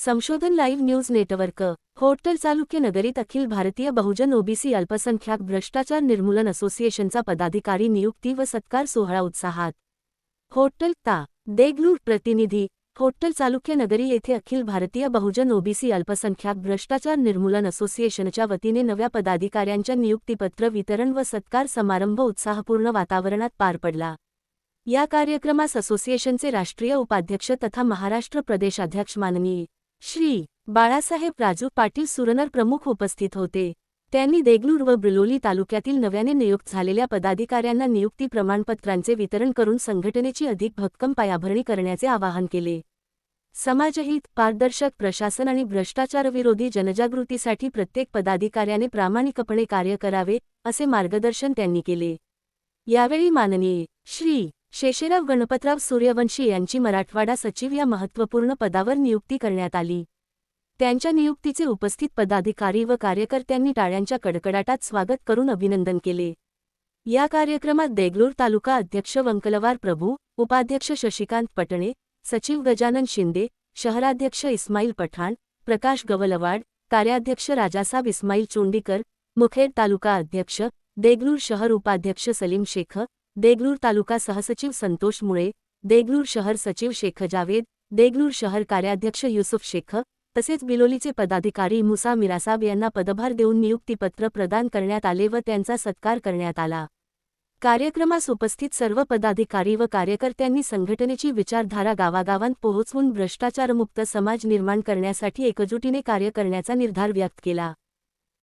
संशोधन live news network Hottal Chalukya नगरीत अखिल भारतीय बहुजन OBC अल्पसंख्याक भ्रष्टाचार निर्मूलन असोसिएशनचा पदाधिकारी नियुक्ती व सत्कार सोहळा उत्साहात। होट्टल ता देगलूर प्रतिनिधी होट्टल चालुक्य नगरी येथे अखिल भारतीय बहुजन ओबीसी अल्पसंख्याक भ्रष्टाचार निर्मूलन असोसिएशनच्या वतीने नव्या पदाधिकाऱ्यांच्या नियुक्तीपत्र वितरण व सत्कार समारंभ उत्साहपूर्ण वातावरणात पार पडला। या कार्यक्रमास असोसिएशनचे राष्ट्रीय उपाध्यक्ष तथा महाराष्ट्र प्रदेशाध्यक्ष माननीय श्री बाळासाहेब राजू पाटील सुरनर प्रमुख उपस्थित होते। त्यांनी देगलूर व ब्रिलोली तालुक्यातील नव्याने नियुक्त झालेल्या पदाधिकाऱ्यांना नियुक्ती प्रमाणपत्रांचे वितरण करून संघटनेची अधिक भक्कम पायाभरणी करण्याचे आवाहन केले। समाजहित, पारदर्शक प्रशासन आणि भ्रष्टाचारविरोधी जनजागृतीसाठी प्रत्येक पदाधिकाऱ्याने प्रामाणिकपणे कार्य करावे, असे मार्गदर्शन त्यांनी केले। यावेळी माननीय श्री शेषराव गणपतराव सूर्यवंशी यांची मराठवाडा सचिव या महत्त्वपूर्ण पदावर नियुक्ती करण्यात आली। त्यांच्या नियुक्तीचे उपस्थित पदाधिकारी व कार्यकर्त्यांनी टाळ्यांच्या कडकडाटात स्वागत करून अभिनंदन केले। या कार्यक्रमात देगलूर तालुका अध्यक्ष वंकलवार प्रभू, उपाध्यक्ष शशिकांत पटणे, सचिव गजानन शिंदे, शहराध्यक्ष इस्माईल पठाण, प्रकाश गवलवाड, कार्याध्यक्ष राजासाब इस्माईल चोंडीकर, मुखेड तालुका अध्यक्ष, देगलूर शहर उपाध्यक्ष सलीम शेख, देगलूर तालुका सहसचिव संतोष मुळे, देगलूर शहर सचिव शेख जावेद, देगलूर शहर कार्याध्यक्ष युसुफ शेख, तसेच बिलोलीचे पदाधिकारी मुसा मिरासाब यांना पदभार देऊन नियुक्तीपत्र प्रदान करण्यात आले व त्यांचा सत्कार करण्यात आला। कार्यक्रमास उपस्थित सर्व पदाधिकारी व कार्यकर्त्यांनी संघटनेची विचारधारा गावागावांत पोहोचवून भ्रष्टाचारमुक्त समाज निर्माण करण्यासाठी एकजुटीने कार्य करण्याचा निर्धार व्यक्त केला।